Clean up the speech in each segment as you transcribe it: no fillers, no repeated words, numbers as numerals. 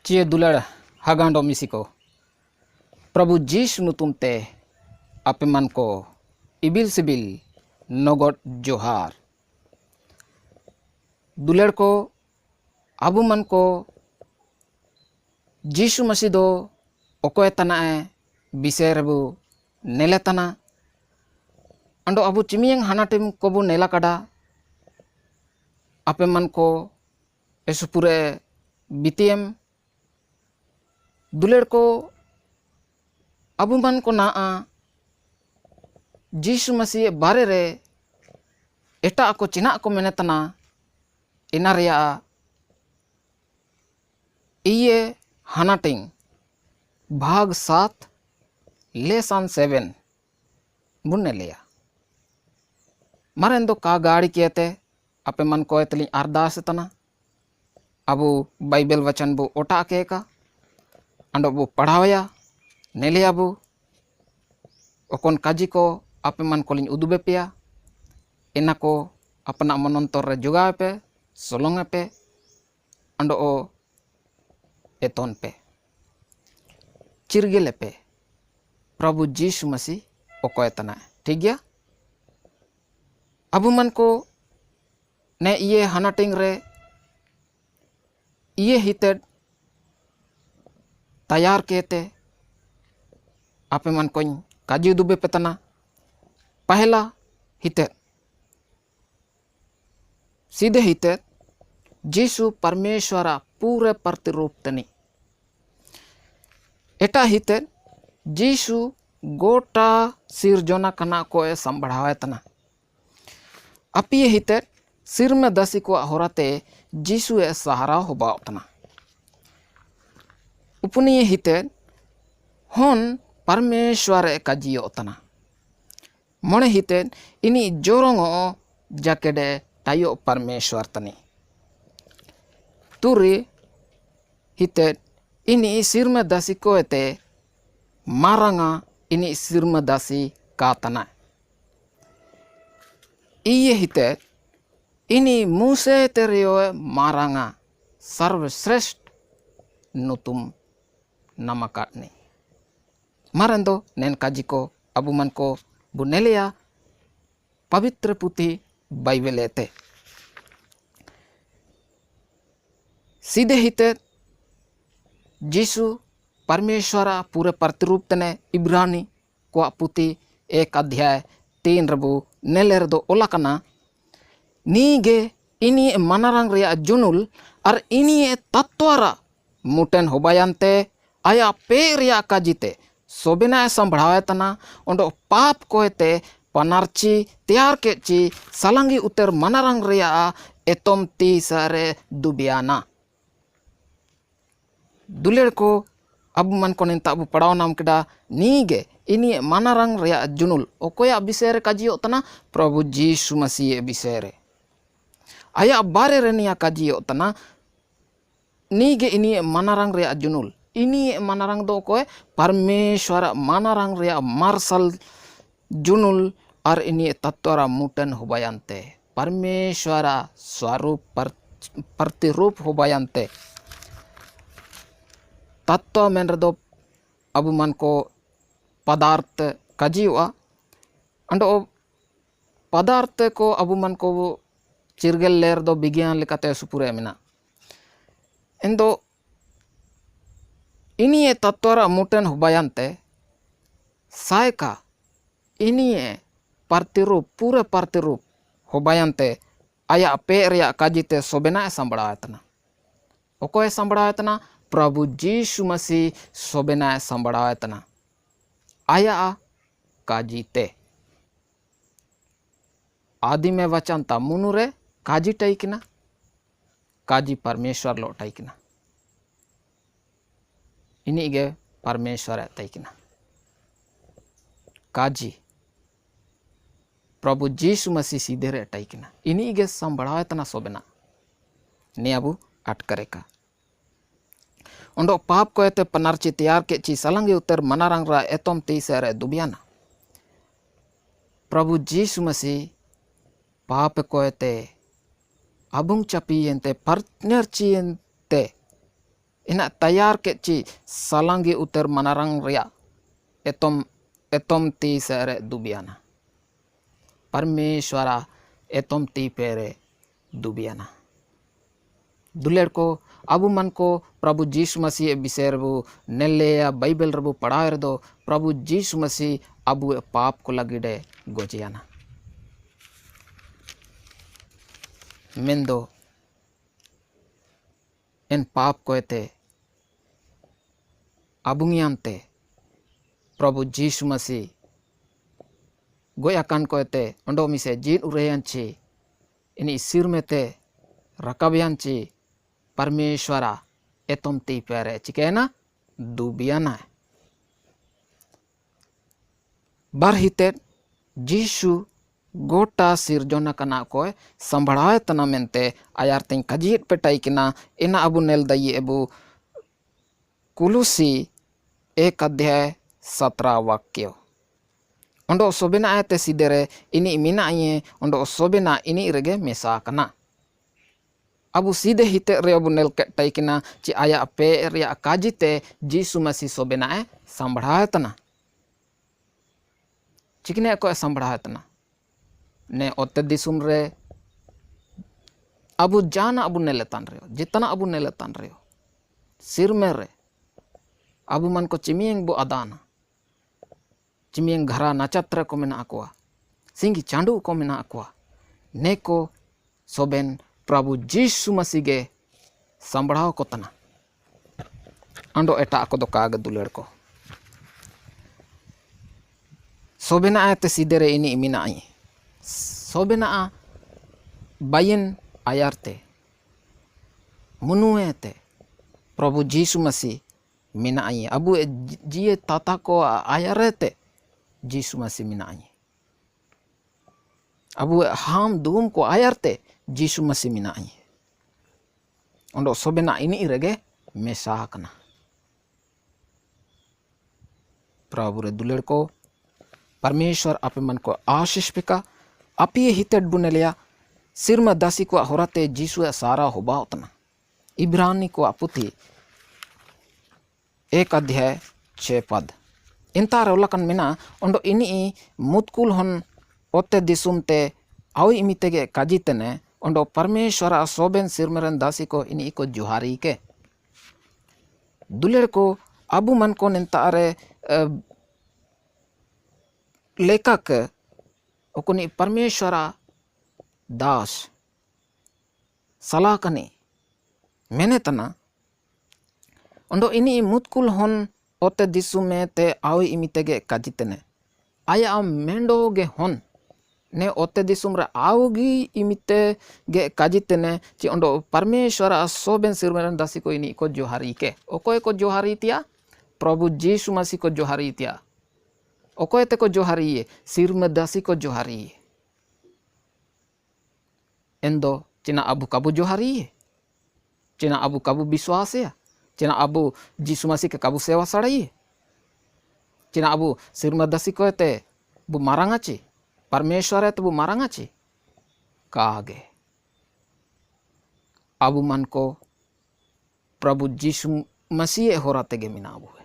चे दुलड़ हगांडो मिसिको प्रभु जीसु नुतुमते आपे मन को इबिल सिबिल नगद जोहार दुलड़ को आबु मन को जीसु मसीह दो ओकोय तनाए विषय रेबु नेले तना अंडो अबु चिमियंग हानाटिम कोबु नेला कड़ा आपे मन को एसुपुरे बितियम दुलेड़ को अबु मन को ना जीसु मसीह बारे रे एटा को चिना को मेने तना इना रेया इये हानाटिंग भाग 7 लेसन 7 बुने लिया मारें दो का गाड़ी किए थे आपे मन को एतली अरदास तना अबु बाइबल वचन बु ओटा के का अंडो बु पढ़ावया नेले अबु ओकोन काजी को आपे मन को लिन उदुबे पिया इना को अपना मनंतर रे जुगावे पे सोलोंगे पे अंडो ओ एतोन पे चिरगेले पे प्रभु जीसु मसीह ओकोय तना ठीक गया अबु मन को ने ये हानाटिंग रे ये हिते तैयार केते आपे मन को काजी दुबे पेतना पहला हिते सीधे हिते जीसु परमेश्वरा पूरे प्रतिरूप तनी एटा हिते जीसु गोटा सिरजोना कना को संभावे तना अपी हिते सिर में दसी को होराते जीसु ए सहारा होबा तना उपनी हिते होन परमेश्वर ए काजियो तना मोने हिते इनी जोरोंगो जाकेडे तायो परमेश्वर तनी तुरी हिते इनी सिर में दसी को एते मारंगा इनी सिर में दसी का तना इये हिते इनी मूसे तेरियो मारंगा सर्वश्रेष्ठ नुतुम नमकाटनी मारंदो नेन काजी को अबु मन को बुनेलिया पवित्र पुथी बाइबल एते सीधे हिते जीसु परमेश्वरा पूरे प्रतिरूप तने इब्रानी को पुथी 1 अध्याय 3 रबु नेले रदो ओला कना नीगे इनी मनारंग रिया जुनुल और इनी तत्वरा मुटेन होबायंते आया पे रिया काजिते सोबिना संभावे तना ओंडो पाप कोते पनारची तैयार के ची सलंगी उतर मनारंग रिया एतोम ती सारे दुबियाना दुलेर को अब मन को निंता अब पढ़ाओ नाम केडा नीगे इनी मनारंग रिया जुनुल ओकोया विषय रे काजियो तना प्रभु जीसु मसीह विषय रे आया बारे रेनिया काजियो तना नीगे इनी मनारंग रिया जुनुल इनी मनारंग दो कोय परमेश्वर मनारंग रिया मार्शल जुनुल और इनी तत्वरा मुटन होबायंते परमेश्वर स्वरूप प्रतिरूप होबायंते तत्व मेन रदो अबु मन को पदार्थ काजियोआ अंडो पदार्थ को अबु मन को चिरगेल लेर दो विज्ञान लेकाते सुपुरे मिना इंदो इनिये तत्वरा मुटेन होबायंते सायका इनिये प्रतिरूप पूरे प्रतिरूप होबायंते आया पे रिया काजिते सोबेना संबड़ायतना ओकोय संबड़ायतना प्रभु जीसु मसीह सोबेना संबड़ायतना आया काजिते आदि में वचन ता मुनुरे काजी टाइकिना काजी परमेश्वर लो टाइकिना इनिगे परमेश्वर टाइकिना काजी प्रभु जीसु मसीह सीधे रे टाइकिना इनिगे संबड़ायतना सोबेना नियाबु अटकरे का ओंडो पाप को एते पनारची तैयार के ची सलंगी उतर मनारंग रा एतोम तीसे रे दुबियाना प्रभु जीसु मसीह पाप को एते abung capiente partner ciente ina tayar ke ci salangi uter manarang ria etom ti sere dubiana. परमेश्वरा एतम ती पेरे दुबियाना दुलेर को अबु मन को प्रभु जीसु मसीह विषय रबु नेले या बाइबल रबु पढ़ाए रदो प्रभु जीसु मसीह अबु पाप को लगिडे गोजियाना मेंदो इन पाप को एते अबुंगियांते प्रभु जीसु मसीह goyakan ko ete ondo mise jin ureyanci ini sirmete rakabianci परमेश्वरा एतम ती पेरे चिकेना दुबियाना बारहिते जीसु गोटा सिरजोना कना कोय संभड़ाए तना मेंते आयार तिंग कजीट पेटाई किना इना अबु नेल दई एबु कुलुसी 1:17 वाक्य ओंडो सोबेना आते सिदेरे इनी मिना आये ओंडो सोबेना इनी रेगे मेसा कना अबु सीधे हिते रे अबु नेल केटाई किना ची आया पे रिया काजिते जीसु मसीह सोबेना ए संभड़ाए तना चिकने को संभड़ाए तना ने ओते दिसुम रे अबु जाना अबु नेलेतान रे जितना अबु नेलेतान रे सिर में रे अबु मन को चिमियंग बु अदाना चिमियंग घरा नक्षत्र को मेना अकवा सिंगी चांडू को मेना अकवा neko soben प्रभु जीसु मसीह गे संभड़ाव को तना अंडो एटा को दो काग दुलेर को सोबेना आते सीधे रे इनी मिना आई सोबेना बायन आयारते मुनुएते प्रभु जीसु मसीह मिना आई अबु जिए ताता को आयारते जीसु मसीह मिना आई अबु हम दूम को आयारते जीसु मसीह मिना आई ओंडो सोबेना इनी रेगे मेसा कना प्रभु रे दुलेर को परमेश्वर आपे मन को आशीष पिका आपी हितेट बुनेलिया सिरमा दासी को होराते जीसु सारा होबा उतना इब्रानी को अपुति 1:6 इंतार ओलकन मिना ओंडो इनी मुतकुल हन ओते दिसुमते आउ इमितेगे काजितने ओंडो परमेश्वर सोबेन सिरमरन दासी को इनी को जुहारी के दुलेर को अबु मन को निंतारे लेखक ओकुनी परमेश्वर दास सलाकनी मेने तना ओंडो इनी मुतकुल हन ओते दिसुमे ते आउ इमितेगे काजितने आया मेंडो गे हन ने ओते दिसुम रे आवगी इमिते गे काजितने ची ओंडो परमेश्वर सोबेन सिरमरन दासी को इनी को जोहारी के ओकोय को जोहारी तिया प्रभु जीसु मसीह को जोहारी तिया ओकोय ते को जोहारी सिरम दासी को जोहारी एंदो चिना अबु काबु जोहारी चिना अबु काबु विश्वास है चिना अबु जीसु मसीह के काबु सेवा सड़ाई चिना अबु सिरम दासी को ते बु मारांगाची परमेश्वर है तो वो मारांगा ची कागे अबु मन को प्रभु जीसु मसीह होरा तेगे मिना अबु है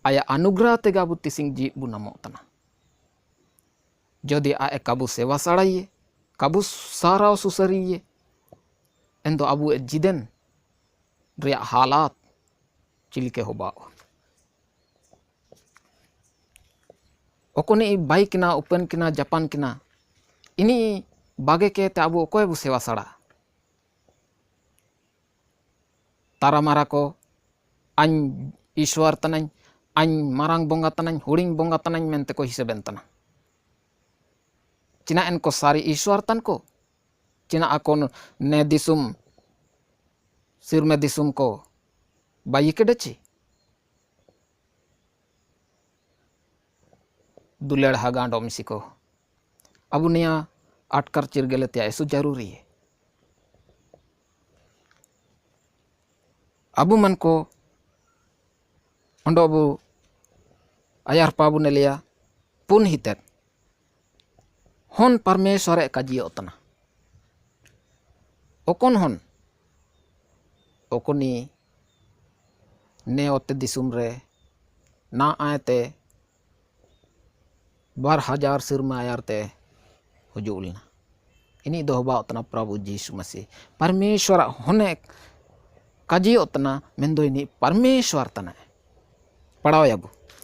आया अनुग्रह तेगा अबु तिसिंग जी बु नमो तना जदि आए काबु सेवा सड़ाइए काबु सारा सुसरिए एंदो अबु जिदेन रिया हालात चिलके होबाओ ओकोने बाई किना ओपन किना जापान किना इनी बागे के ते अबु ओकोय बु सेवा सड़ा तारा मारा को अन ईश्वर तनाñ अन मारांग बोंगा तनाñ हुडिंग बोंगा तनाñ मेंते को हिसेबेन तना चिना एन को सारी ईश्वर तन को चिना अकोन ने दिसुम सिर में दिसुम को बाई के डची दुलेड़ हागांडो मिसिको अबु निया अटकर चिरगेले त्या ऐसु जरूरी है अबु मन को ओंडो अबु आयार पाबु ने लिया पुन हितेर हन परमेश्वर काजियो तना ओकोन हन ओकोनी ने ओते दिसुम रे ना आयते 2000 सिरमा आयारते हुजूलना ini do ba otna Prabhu Jisu Masih Parmeshwara hone kaji otna mendo ini Parmeshwar tana पढ़ाओ अब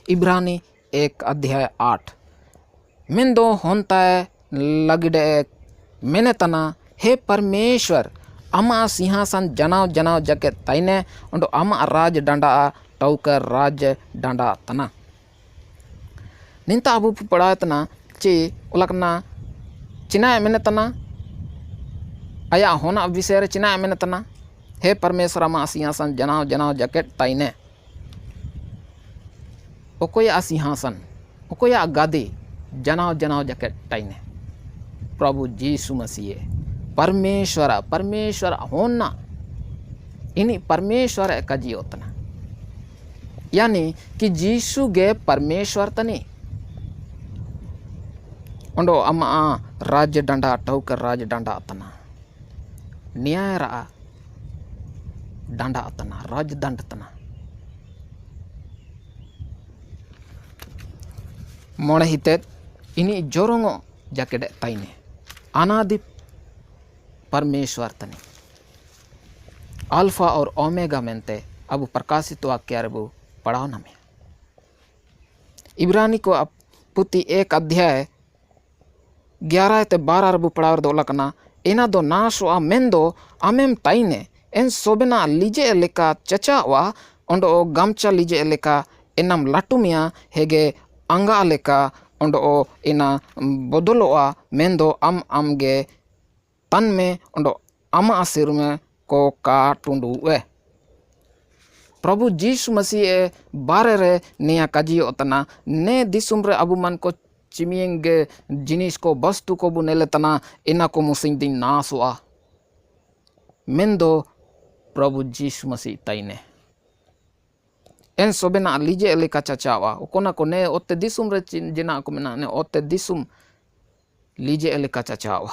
इब्रानी 1 अध्याय 8 मेंदो होता है लगडे मैंने तना हे परमेश्वर अमा सिंहासन जनाव जनाव जके तैने उंडो अमा राज डंडा टौकर राज डंडा तना निंता अबू पढ़ा तना चे उलकना चिना मैंने तना आया होना विषय चिना मैंने तना हे परमेश्वर अमा सिंहासन जनाव जनाव जके तैने ओकोया सिंहासन ओकोया गादी जनाव जनाव जके टाइने प्रभु जीसु मसीह परमेश्वर होना इनी परमेश्वर का जी होतना यानी कि जीसु गे परमेश्वर तनी उंडो अमा राज्य डंडा टौकर राज डंडा तना न्याय रा डंडा तना राज दंड तना मोड़े हिते इनी जोरोंगो जाकेडे ताइने अनादि परमेश्वर तनी अल्फा और ओमेगा मेंते अब प्रकाशित वाक्य रेबु पढ़ाओ ना में इब्रानी को अब पुति 1 अध्याय 11 ते 12 रेबु पढ़ावर दो लकना एना दो नाशवा मेंदो आमेम ताइने एन सोबेना लीजे लेका चचावा ओंडो गमचा लीजे लेका एनम लाटुमिया हेगे अंगा लेका ओंडो इना बदलोआ मेंदो आमगे तन में ओंडो अमा सिर में को का टुंडुए प्रभु जीसु मसीह बारे रे निया काजी ओतना ने दिसुम रे अबु मन को चिमियंगे जिनिस को वस्तु को बुनेले तना इना को मुसिंग दिन नासुआ मेंदो प्रभु जीसु मसीह ताइने एन सोबेना लीजे एलिका चाचावा ओकोना को ने ओते दिसुम रे जिना को मेना ने ओते दिसुम लीजे एलिका चाचावा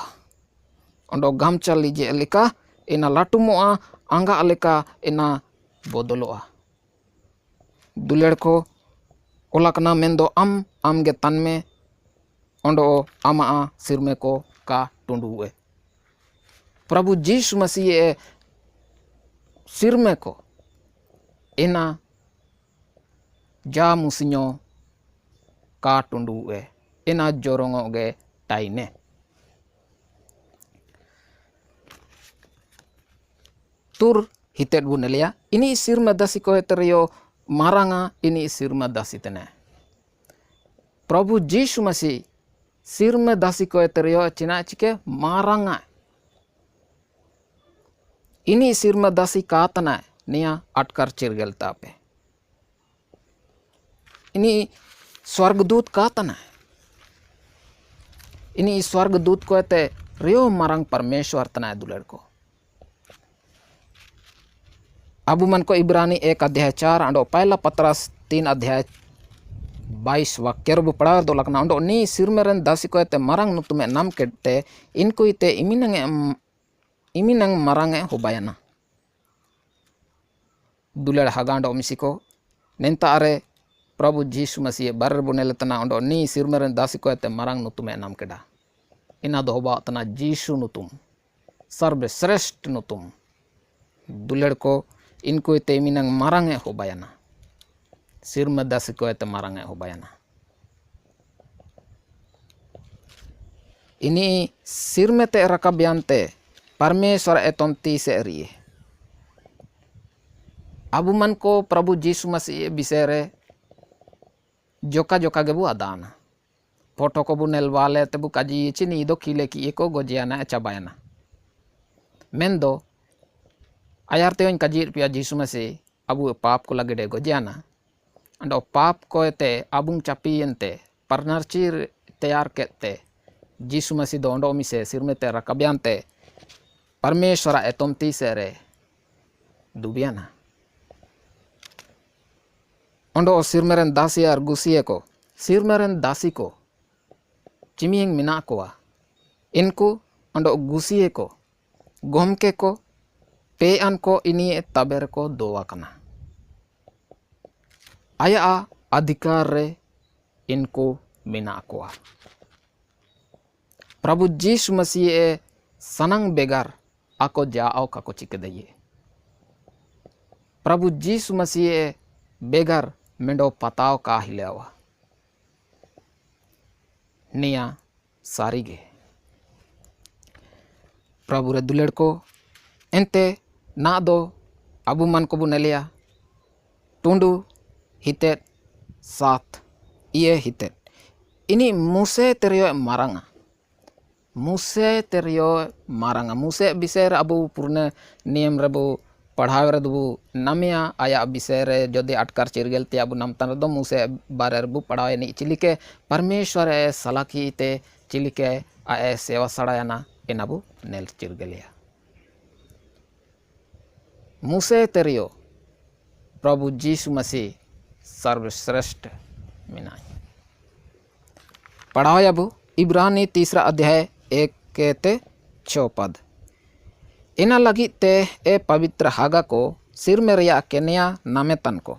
ओंडो गमचा लीजे एलिका इना लाटुमोआ आंगा एलिका इना बदलोआ दुलेड़ को ओलाकना मेंदो आमगे तन में ओंडो आमा सिर में को का टुंडुए प्रभु जीसु मसीह सिर में को इना जा मुसिño का टुंडुए इना जोरोंगे टाइने तुर हितेट बुनेलिया इनी सिर में दसी को हेतरियो मारांगा इनी सिर में दसी तने प्रभु जीसु मसीह सिर में दसी को हेतरियो चिना चिके मारांगा इनी सिर में दसी का तना निया अटकर चिरगलता पे इनी स्वर्गदूत का तना इनी स्वर्गदूत को ते रियो मारंग परमेश्वर तना दुलड़ को अबु मन को इब्रानी 1 अध्याय 4 अंडो पहला पत्रस 3 अध्याय 22 वाक्य रबु पढ़ा दो लकना अंडो नी सिर में रन दासी को ते मारंग नुतुमे नाम केते इनको इते इमिनंग मारंगे होबायना दुलड़ हगांडो मिसिको नेंता अरे प्रभु जीसु मसीह बर बुनेले तना ओंडो नी सिरमेरन दासी को ते मारंग नुतुमे नाम केडा इना दो होबा तना जीसु नुतुम सर्वश्रेष्ठ नुतुम दुलेड़ को इनको ते मिनंग मारंगे होबायना सिर में दासी को ते मारंगे होबायना इनी सिर में ते रकाब्यांते परमेश्वर एतोंती से रिये अबु मन को प्रभु जीसु मसीह विषय रे जोका जोका गेबु आदाना फोटो को बु नेलवाले तेबु काजी चिनी दो किले की एको गोजियाना चाबायना मेंदो आयारते ओन काजी पिया जीसु मसीह अबु पाप को लगेडे गोजियाना अंडो पाप को ते अबुंग चापियंते परनरचीर तैयार केते जीसु मसीह दो ओंडो मिसे सिर में ते रकाब्यांते परमेश्वर एतोमती से रे दुबियाना ओंडो सिरमेरन दासी और गुसिये को सिरमेरन दासी को चिमियंग मिना कोआ इनको ओंडो गुसिये को गोमके को पेअन को इनिए तबेर को दोवा कना आया अधिकार रे इनको मेना कोआ। प्रभु यीशु मसीह ए सनंग बेगार आको जाओ काको चिकदये। प्रभु यीशु मसीह ए बेगार मेंडो पताव का हिलेवा निया सारीगे। प्रभु रे दुलेड़ को एंते ना दो अबू मन को बुनेलिया टुंडू हिते साथ ये हिते इनी मुसे तेरियो मारंगा मुसे विषय अबू पूर्ण नियम रेबू पढ़ाव रे दबू नमिया आया विषय रे जदि अटकर चिरगेल ते अबू नमतन दो मुसे बारे रेबू पढ़ावे नि चिलिके परमेश्वर ए सलाकी ते चिलिके आए सेवा सड़ायना एनाबू नेल चिरगेलिया मुसे तेरियो प्रभु यीशु मसीह सर्वश्रेष्ठ मिनाई। पढ़ाओ अबू इब्रानी 3 अध्याय 1-6 पद। इना लगी ते ए पवित्र हागा को सिर में रिया केनिया नामे तन को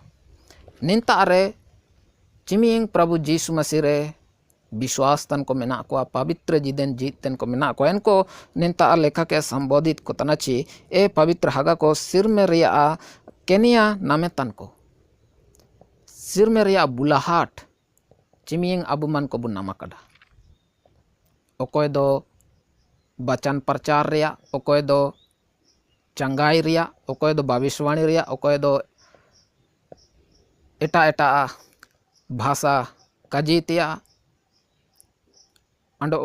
निंता रे चिमिंग प्रभु यीशु मसीह रे विश्वास तन को मेना को पवित्र जीदन जीत तन को मेना को इनको निंता लेखा के संबोधित को तनाची ए पवित्र हागा को सिर में रिया केनिया नामे तन को सिर में रिया बुलाहाट चिमिंग अबू मन को बुनामा कड़ा ओकोय दो बचन प्रचार रिया ओकोय दो चंगाई रिया ओकोय दो भविष्यवाणी रिया ओकोय दो एटा एटा भाषा कजीतिया अंडो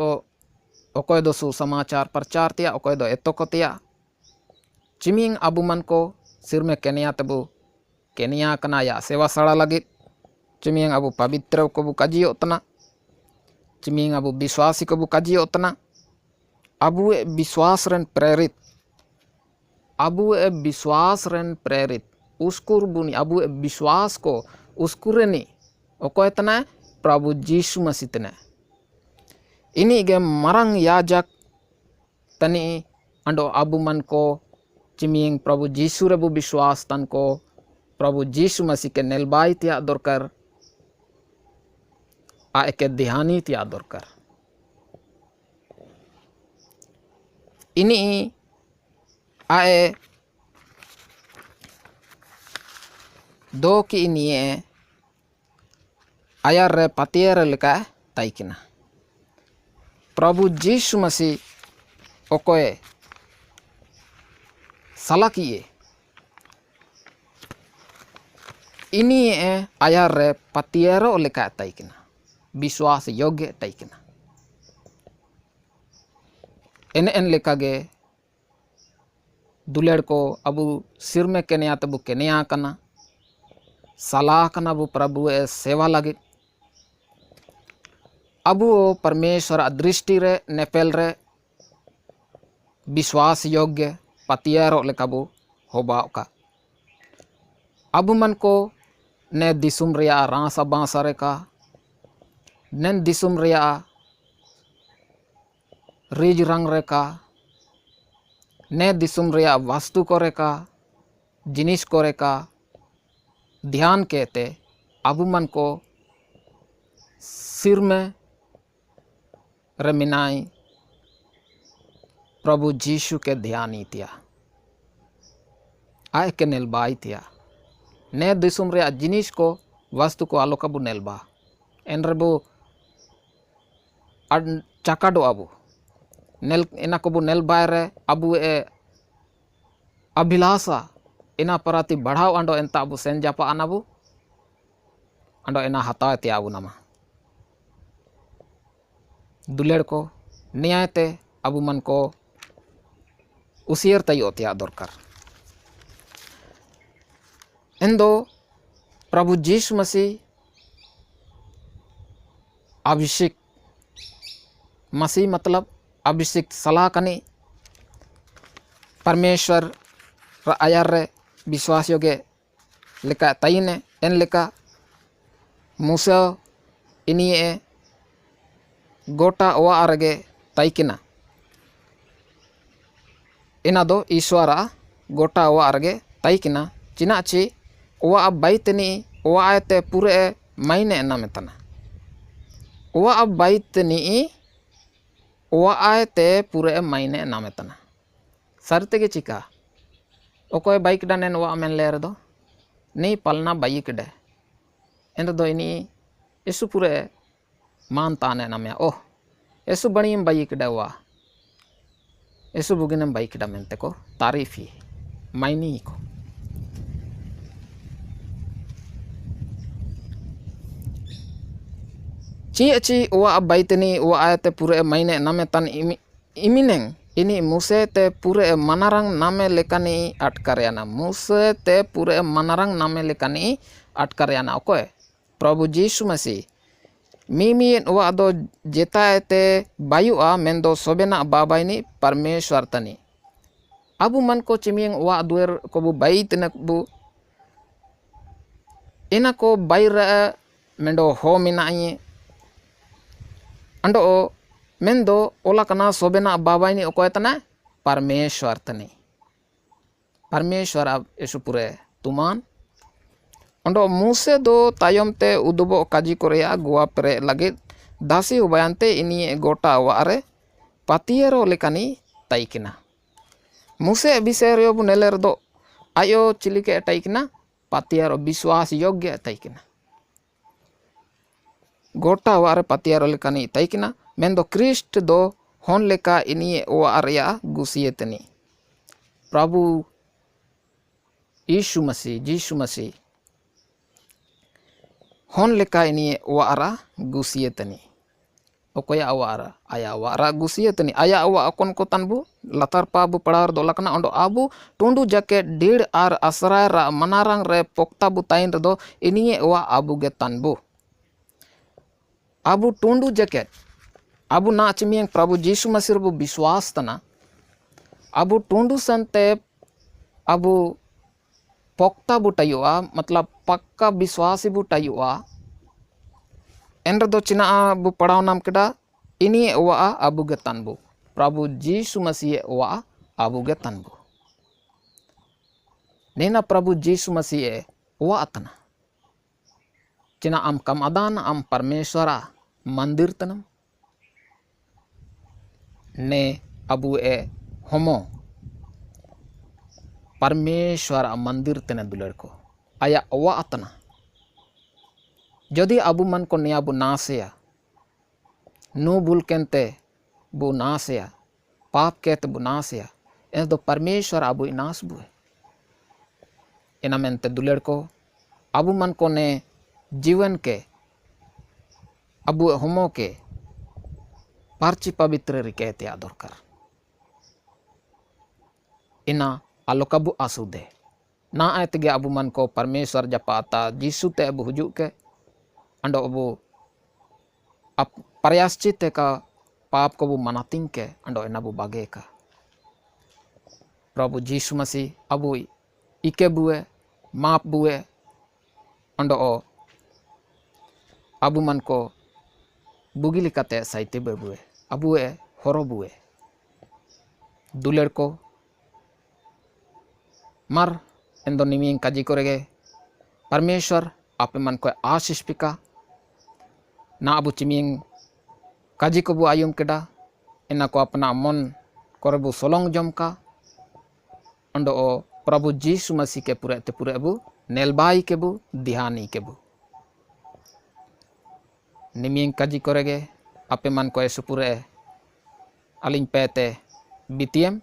ओकोय दो सुसमाचार प्रचार तिया ओकोय दो एतोकतिया चिमिंग अबू मन को सिर में केनिया तबू केनिया कना या सेवा सड़ा लगी चिमिंग अबू पवित्र को बू कजी उतना चिमिंग अबू विश्वासी को बू कजी उतना अबू ए विश्वास रन प्रेरित उसकुर बुनी अबू ए विश्वास को उसकुरेनी ओकोय तना प्रभु यीशु मसीह तने इनी गे मरंग याजक तनी अंडो अबू मन को चिमिंग प्रभु यीशु रे बू विश्वास तन को प्रभु यीशु मसीह के नेलबाई तिया दरकार आ एके ध्यानी तिया दरकार इनी आए दो की इनिए आयार रे पतियर लेका ताइकिना प्रभु यीशु मसीह ओकोय सलाकिए इनी आयार रे पतियरो लेका ताइकिना विश्वास योग्य ताइकिना एन लेका गे दुलेड़ को अबू सिर में केनिया तबू केनिया कना सलाह कना बू प्रभु ए सेवा लगे अबू परमेश्वर दृष्टि रे नेपेल रे विश्वास योग्य पतियारो लेका बू होबा का अबू मन को ने दिसुम रिया रासा बांसा रे का नेन दिसुम रिया रिज रंग रे का ने दिसुम रिया वास्तु को रे का जिनिस को रे का ध्यान कहते अबू मन को सिर में रमिनाई प्रभु यीशु के ध्यान इतिया आय के नेलबा इतिया ने दिसुम रे जिनिस को वस्तु को आलोक अबू नेलबा एन रेबू चाकाडो अबू नेल इना को बू नेलबा रे अबू ए अभिलाषा इना पराती बढ़ाव अंडो एंता अबू सेन जापा अनाबू अंडो इना हताव ते अबू नमा दुलेड़ को न्याय ते अबू मन को उसियर तय त्या दरकार एंदो प्रभु यीशु मसीह अभिषेक मसीह मतलब अभिषेक सलाह कनी परमेश्वर आयार रे विश्वास योग्य लेका तयने एन लेका मूसा इनिए गोटा ओवा आरगे तयकिना इना दो ईश्वरा गोटा ओवा आरगे तयकिना चिना ची ओवा बैतनी ओवा आयते पूरे मायने नामे तना ओवा अब बाइट नी ओवा आयते पूरे मायने नामे तना सरते के चिका ओकोय बाइक डानेन ओवा मेन लेर दो नहीं पलना बाइक डे एन दो इनी यसु पूरे मान ताने नामे ओह यसु बणीम बाइक डे ओवा यसु बुगिनम बाइक डा मेनते को तारीफी मायनी को ची अच्छी ओवा अब बाइतनी ओवा आयते पूरे मायने नामे तन इमिनेंग ini muse te pure manarang name lekani atkaryana muse te pure manarang name lekani atkaryana okoy Prabhu Jisu Masih mimi wa do jeta te bayu a mendo sobena babaini Parmeshwar tani abu man ko chimieng wa duer ko bu bait nak bu ina ko bayra mendo ho minai ando mendo ola kana sobena babaini okoy tana Parmeshwar tani Parmeshwar ab esu pure tuman ondo muse do tayom te udubo kaji korea gua pere lagi dasi ubayante ini gota ware patiero lekani taikina muse biserio bu neler do ayo chilike taikina patiero biswas yogya taikina gota ware patiero lekani taikina mendo Krist do hon leka ini o arya gusieteni Prabhu Yesu Masih hon leka ini o ara gusieteni okoya awara aya awara gusieteni aya awa akon kotan bu latar pa bu padar do lakna ondo abu tundu jake did ar asra ra manarang re pokta bu tain do ini o abu getan bu abu tundu jacket abu na chimieng Prabhu Jisu Masih bu biswas tana abu tundu sante abu pokta bu tayua मतलब पक्का विश्वासी bu tayua enra do china bu padaw nam keda ini wa abu getan bu Prabhu Jisu Masih wa abu getan bu nena Prabhu Jisu Masih wa atana china am kam adan am Parmeshwara mandir tanam ne abu homo Parmeshwar मंदिर तेने दुलर को आया अवा अतना जदि अबु मन को निया बु नासेया नु बुल केंते बु नासेया पाप केत बु नासेया एन दो परमेश्वर अबु इनास बु एना मेनते दुलर को अबु मन को ने जीवन के अबु होमो के पार्ची पवित्र रिकेते आदरकार इना आलोकाबु आसुदे ना आयत गे अबु मन को परमेश्वर जपाता जीसु ते अबु हुजु के अंडो अबु प्रयाश्चित का पाप को बु मनातिंग के अंडो एनाबु बागे का प्रभु जीसु मसीह अबु इके बुए माप बुए अंडो अबु मन को बुगिली कते साइते बुए अबुए हरो बुए दुलर को मार एंदो निमिंग काजी करेगे परमेश्वर आपे मन को आशीष पिका ना अबु चिमिंग काजी को बु आयुम केडा एना को अपना मन करे बु सोलोंग जम का अंडो प्रभु जीसु मसीह के पूरे बु नेलबाई के बु ध्यानी के बु निमिंग काजी करेगे आपे मन को ऐसु पूरे अलिंग पेते बीतीएम